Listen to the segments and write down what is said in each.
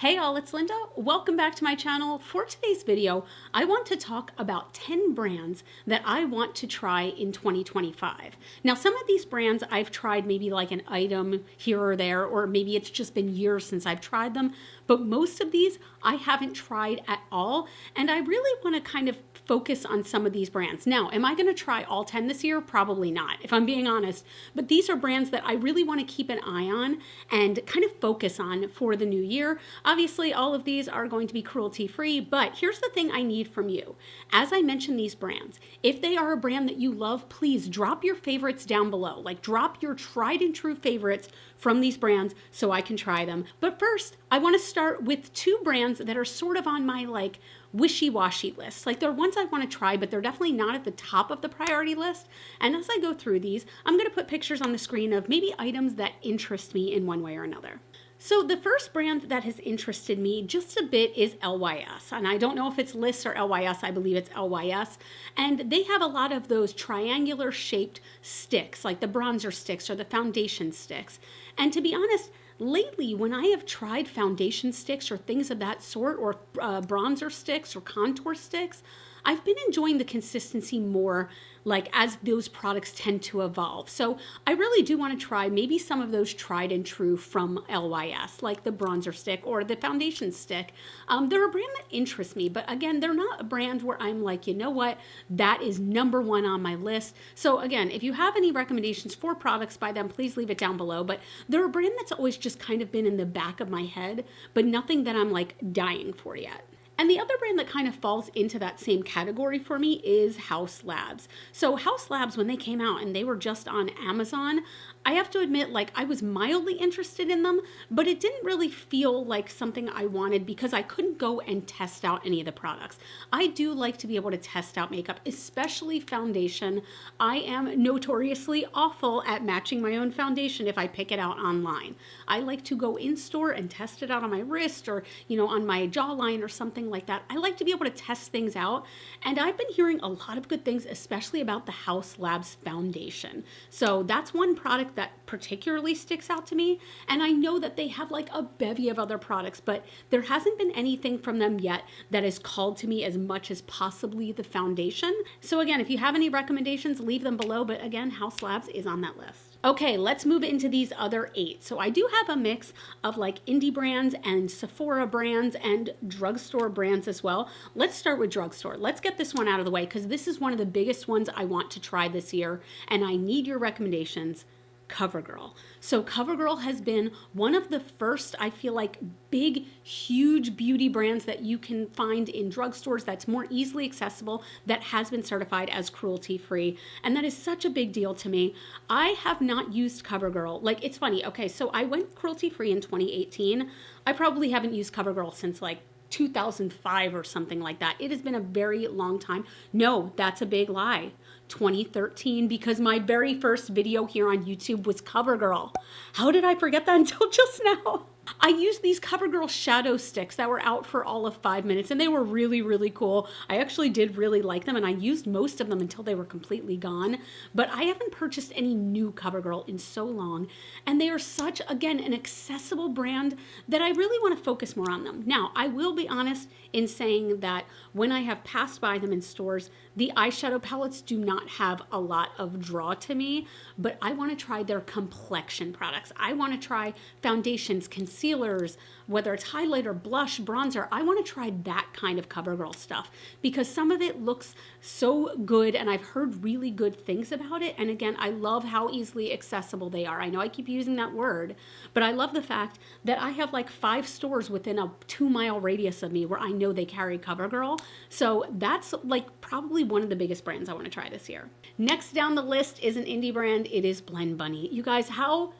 Hey all, it's Linda. Welcome back to my channel. For today's video, I want to talk about 10 brands that I want to try in 2025. Now, some of these brands I've tried maybe like an item here or there, or maybe it's just been years since I've tried them, but most of these I haven't tried at all, and I really want to kind of focus on some of these brands. Now, am I going to try all 10 this year? Probably not, if I'm being honest, but these are brands that I really want to keep an eye on and kind of focus on for the new year. Obviously, all of these are going to be cruelty-free, but here's the thing I need from you. As I mentioned these brands, if they are a brand that you love, please drop your favorites down below. Like, drop your tried and true favorites from these brands so I can try them. But first, I want to start with two brands that are sort of on my like wishy-washy list. Like, they're ones I want to try, but they're definitely not at the top of the priority list. And as I go through these, I'm going to put pictures on the screen of maybe items that interest me in one way or another. So the first brand that has interested me just a bit is LYS. And I don't know if it's Liss or LYS. I believe it's LYS. And they have a lot of those triangular shaped sticks, like the bronzer sticks or the foundation sticks. And to be honest, lately, when I have tried foundation sticks or things of that sort, or bronzer sticks or contour sticks, I've been enjoying the consistency more, like as those products tend to evolve. So I really do want to try maybe some of those tried and true from LYS, like the bronzer stick or the foundation stick. They're a brand that interests me, but again, they're not a brand where I'm like, you know what, that is number one on my list. So again, if you have any recommendations for products by them, please leave it down below. But they're a brand that's always just kind of been in the back of my head, but nothing that I'm like dying for yet. And the other brand that kind of falls into that same category for me is Haus Labs. So Haus Labs, when they came out and they were just on Amazon, I have to admit, like, I was mildly interested in them, but it didn't really feel like something I wanted because I couldn't go and test out any of the products. I do like to be able to test out makeup, especially foundation. I am notoriously awful at matching my own foundation if I pick it out online. I like to go in store and test it out on my wrist or, on my jawline or something like that. I like to be able to test things out, and I've been hearing a lot of good things, especially about the Haus Labs foundation. So that's one product that particularly sticks out to me, and I know that they have like a bevy of other products, but there hasn't been anything from them yet that has called to me as much as possibly the foundation. So again, if you have any recommendations, leave them below, but again, Haus Labs is on that list. Okay, let's move into these other 8. So I do have a mix of like indie brands and Sephora brands and drugstore brands as well. Let's start with drugstore. Let's get this one out of the way because this is one of the biggest ones I want to try this year, and I need your recommendations. Covergirl. So Covergirl has been one of the first, I feel like, big, huge beauty brands that you can find in drugstores that's more easily accessible, that has been certified as cruelty-free. And that is such a big deal to me. I have not used Covergirl. Like, it's funny. Okay, so I went cruelty-free in 2018. I probably haven't used Covergirl since like 2005 or something like that. It has been a very long time. No, that's a big lie. 2013, because my very first video here on YouTube was Covergirl. How did I forget that until just now? I used these Covergirl shadow sticks that were out for all of 5 minutes, and they were really, really cool. I actually did really like them, and I used most of them until they were completely gone. But I haven't purchased any new Covergirl in so long, and they are such, again, an accessible brand that I really want to focus more on them. Now, I will be honest in saying that when I have passed by them in stores, the eyeshadow palettes do not have a lot of draw to me, but I want to try their complexion products. I want to try foundations, concealers, whether it's highlighter, blush, bronzer. I want to try that kind of Covergirl stuff because some of it looks so good, and I've heard really good things about it. And again, I love how easily accessible they are. I know I keep using that word, but I love the fact that I have like 5 stores within a 2-mile radius of me where I know they carry Covergirl. So that's like probably one of the biggest brands I want to try this year. Next down the list is an indie brand. It is Blend Bunny. You guys, how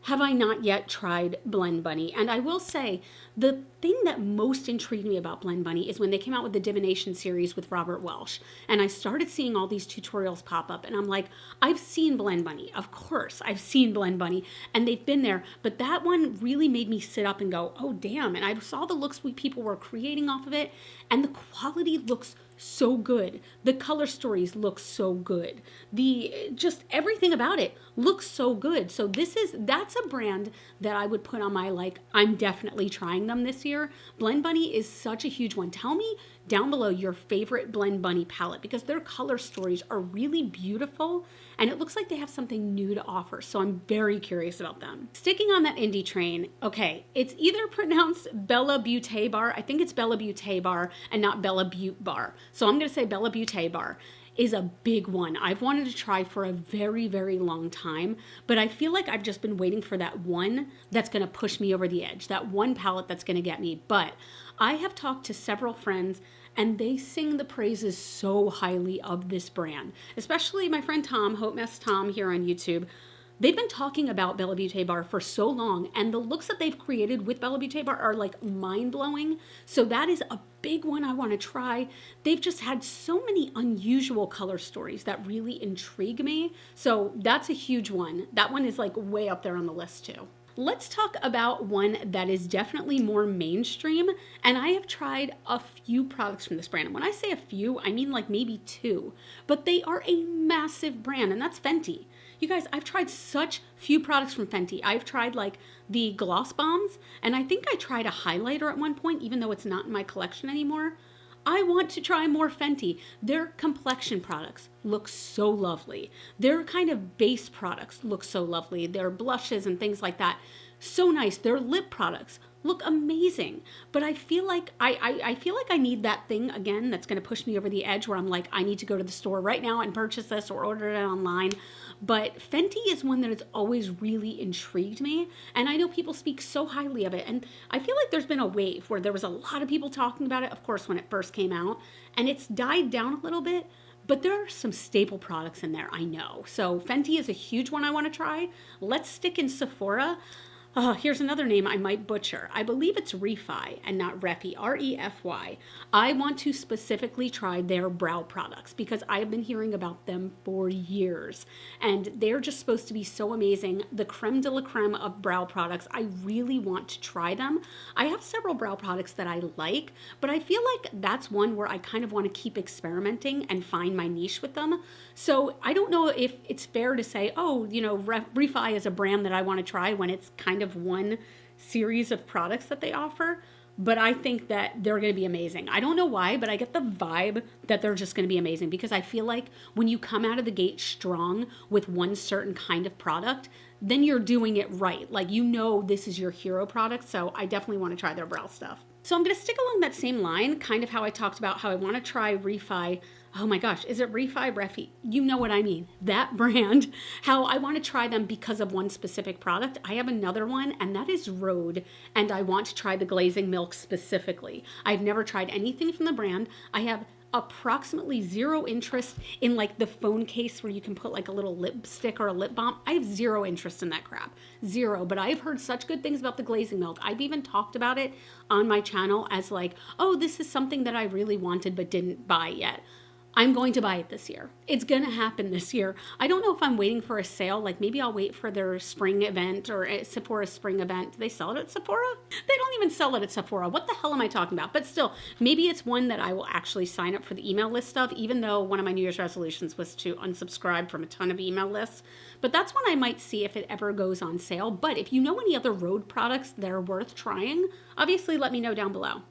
have I not yet tried Blend Bunny? And I will say, the thing that most intrigued me about Blend Bunny is when they came out with the Divination series with Robert Welsh. And I started seeing all these tutorials pop up, and I'm like, I've seen Blend Bunny. Of course, I've seen Blend Bunny, and they've been there. But that one really made me sit up and go, oh, damn. And I saw the looks people were creating off of it, and the quality looks so good. The color stories look so good. Just everything about it looks so good. So that's a brand that I would put on my, like, I'm definitely trying them this year. Blend Bunny is such a huge one. Tell me down below your favorite Blend Bunny palette, because their color stories are really beautiful and it looks like they have something new to offer. So I'm very curious about them. Sticking on that indie train, okay, it's either pronounced Bella Beauté Bar. I think it's Bella Beauté Bar and not Bella Butte Bar. So I'm gonna say Bella Beauté Bar is a big one. I've wanted to try for a very, very long time, but I feel like I've just been waiting for that one that's gonna push me over the edge, that one palette that's gonna get me. But I have talked to several friends and they sing the praises so highly of this brand, especially my friend Tom, Hope Mess Tom here on YouTube. They've been talking about Bella Beauté Bar for so long, and the looks that they've created with Bella Beauté Bar are like mind-blowing. So that is a big one I want to try. They've just had so many unusual color stories that really intrigue me. So that's a huge one. That one is like way up there on the list too. Let's talk about one that is definitely more mainstream, and I have tried a few products from this brand. And when I say a few, I mean like maybe 2, but they are a massive brand, and that's Fenty. You guys, I've tried such few products from Fenty. I've tried like the gloss bombs, and I think I tried a highlighter at one point, even though it's not in my collection anymore. I want to try more Fenty. Their complexion products look so lovely. Their kind of base products look so lovely. Their blushes and things like that, so nice. Their lip products look amazing. But I feel like I feel like I need that thing again that's going to push me over the edge where I'm like, I need to go to the store right now and purchase this or order it online. But Fenty is one that has always really intrigued me, and I know people speak so highly of it, and I feel like there's been a wave where there was a lot of people talking about it, of course, when it first came out, and it's died down a little bit, but there are some staple products in there, I know. So Fenty is a huge one I want to try. Let's stick in Sephora. Here's another name I might butcher. I believe it's Refi and not Refy, R-E-F-Y. I want to specifically try their brow products because I have been hearing about them for years. And they're just supposed to be so amazing. The creme de la creme of brow products. I really want to try them. I have several brow products that I like, but I feel like that's one where I kind of want to keep experimenting and find my niche with them. So I don't know if it's fair to say, oh, you know, Refi is a brand that I want to try when it's kind of one series of products that they offer, but I think that they're going to be amazing. I don't know why, but I get the vibe that they're just going to be amazing because I feel like when you come out of the gate strong with one certain kind of product, then you're doing it right. Like, you know, this is your hero product. So I definitely want to try their brow stuff. So I'm going to stick along that same line, kind of how I talked about how I want to try Refi. Oh my gosh, is it Refi, Refy? You know what I mean. That brand, how I want to try them because of one specific product. I have another one, and that is Rhode, and I want to try the glazing milk specifically. I've never tried anything from the brand. I have approximately zero interest in like the phone case where you can put like a little lipstick or a lip balm. I have zero interest in that crap. Zero. But I've heard such good things about the glazing milk. I've even talked about it on my channel as like, oh, this is something that I really wanted but didn't buy yet. I'm going to buy it this year. It's going to happen this year. I don't know if I'm waiting for a sale. Like maybe I'll wait for their spring event or Sephora's spring event. Do they sell it at Sephora? They don't even sell it at Sephora. What the hell am I talking about? But still, maybe it's one that I will actually sign up for the email list of, even though one of my New Year's resolutions was to unsubscribe from a ton of email lists. But that's one I might see if it ever goes on sale. But if you know any other Rhode products that are worth trying, obviously let me know down below.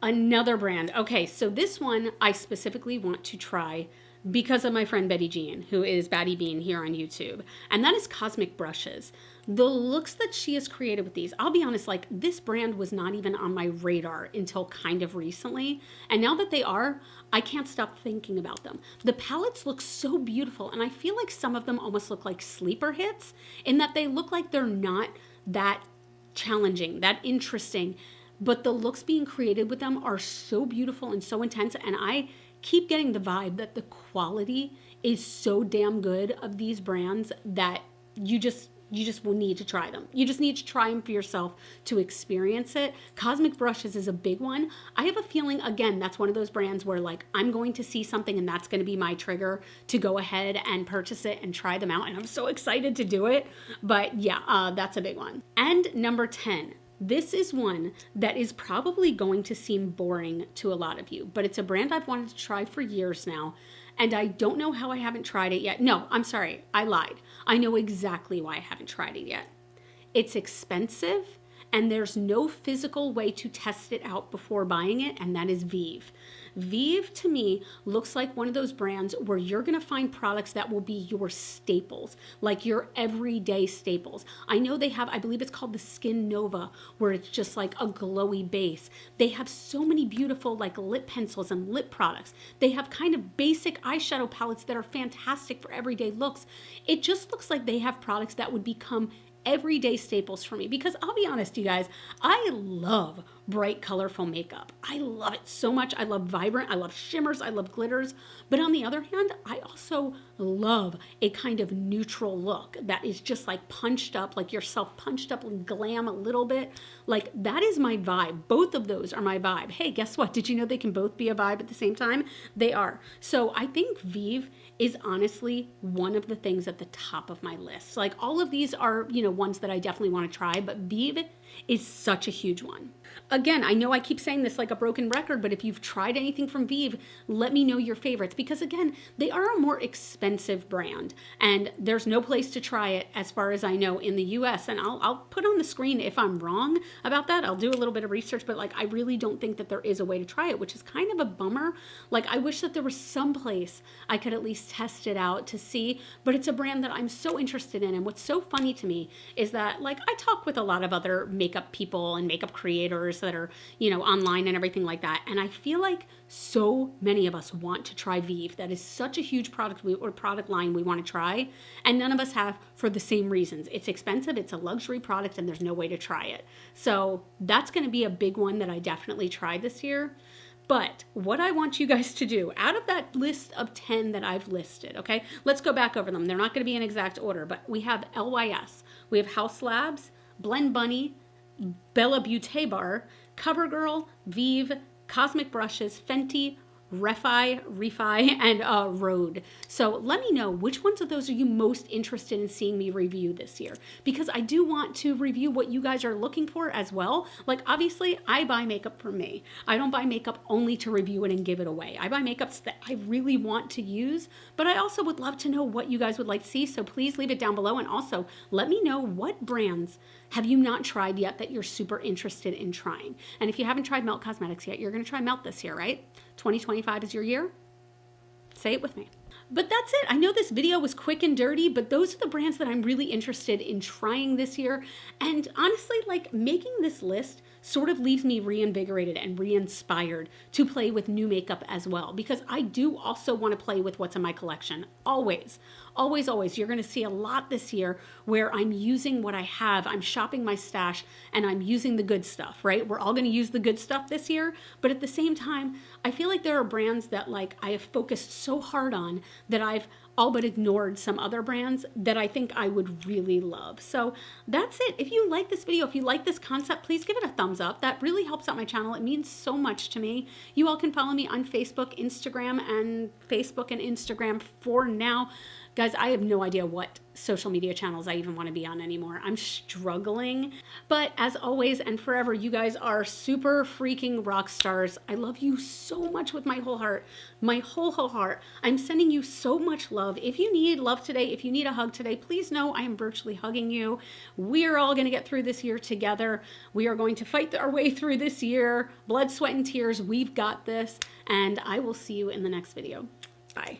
Another brand. Okay, so this one I specifically want to try because of my friend Betty Jean, who is Batty Bean here on YouTube, and that is Cosmic Brushes. The looks that she has created with these, I'll be honest, like this brand was not even on my radar until kind of recently, and now that they are, I can't stop thinking about them. The palettes look so beautiful, and I feel like some of them almost look like sleeper hits in that they look like they're not that challenging, that interesting, but the looks being created with them are so beautiful and so intense. And I keep getting the vibe that the quality is so damn good of these brands that you just will need to try them. You just need to try them for yourself to experience it. Cosmic Brushes is a big one. I have a feeling, again, that's one of those brands where like I'm going to see something and that's going to be my trigger to go ahead and purchase it and try them out. And I'm so excited to do it. But yeah, that's a big one. And number 10. This is one that is probably going to seem boring to a lot of you, but it's a brand I've wanted to try for years now, and I don't know how I haven't tried it yet. No, I'm sorry, I lied. I know exactly why I haven't tried it yet. It's expensive, and there's no physical way to test it out before buying it, and that is Vieve. Vieve, to me, looks like one of those brands where you're going to find products that will be your staples, like your everyday staples. I know they have, I believe it's called the Skin Nova, where it's just like a glowy base. They have so many beautiful like lip pencils and lip products. They have kind of basic eyeshadow palettes that are fantastic for everyday looks. It just looks like they have products that would become everyday staples for me, because I'll be honest, you guys, I love bright, colorful makeup. I love it so much. I love vibrant, I love shimmers, I love glitters. But on the other hand, I also love a kind of neutral look that is just like punched up, like yourself punched up and glam a little bit. Like that is my vibe. Both of those are my vibe. Hey, guess what? Did you know they can both be a vibe at the same time? They are. So I think Vieve is honestly one of the things at the top of my list. Like all of these are, you know, ones that I definitely want to try, but Vieve is such a huge one. Again, I know I keep saying this like a broken record, but if you've tried anything from Vieve, let me know your favorites, because again, they are a more expensive brand and there's no place to try it as far as I know in the US. And I'll put on the screen if I'm wrong about that. I'll do a little bit of research, but like I really don't think that there is a way to try it, which is kind of a bummer. Like I wish that there was some place I could at least test it out to see, but it's a brand that I'm so interested in. And what's so funny to me is that like I talk with a lot of other makeup people and makeup creators that are, you know, online and everything like that. And I feel like so many of us want to try Vieve. That is such a huge product or product line we want to try. And none of us have for the same reasons. It's expensive, it's a luxury product, and there's no way to try it. So that's going to be a big one that I definitely tried this year. But what I want you guys to do, out of that list of 10 that I've listed, okay, let's go back over them. They're not going to be in exact order, but we have LYS, we have House Labs, Blend Bunny, Bella Beauté Bar, Covergirl, Vieve, Cosmic Brushes, Fenty, Refi, and Rhode. So let me know which ones of those are you most interested in seeing me review this year, because I do want to review what you guys are looking for as well. Like obviously I buy makeup for me. I don't buy makeup only to review it and give it away. I buy makeups that I really want to use, but I also would love to know what you guys would like to see. So please leave it down below, and also let me know what brands have you not tried yet that you're super interested in trying. And if you haven't tried Melt Cosmetics yet, you're going to try Melt this year, right? 2025 is your year? Say it with me. But that's it. I know this video was quick and dirty, but those are the brands that I'm really interested in trying this year. And honestly, like making this list sort of leaves me reinvigorated and re-inspired to play with new makeup as well, because I do also want to play with what's in my collection. Always, always, always. You're going to see a lot this year where I'm using what I have. I'm shopping my stash and I'm using the good stuff, right? We're all going to use the good stuff this year. But at the same time, I feel like there are brands that like I have focused so hard on that I've all but ignored some other brands that I think I would really love. So that's it. If you like this video, if you like this concept, please give it a thumbs up. That really helps out my channel. It means so much to me. You all can follow me on Facebook, Instagram, and Instagram for now. Guys, I have no idea what social media channels I even want to be on anymore. I'm struggling. But as always and forever, you guys are super freaking rock stars. I love you so much with my whole heart. My whole heart. I'm sending you so much love. If you need love today, if you need a hug today, please know I am virtually hugging you. We are all going to get through this year together. We are going to fight our way through this year. Blood, sweat, and tears. We've got this. And I will see you in the next video. Bye.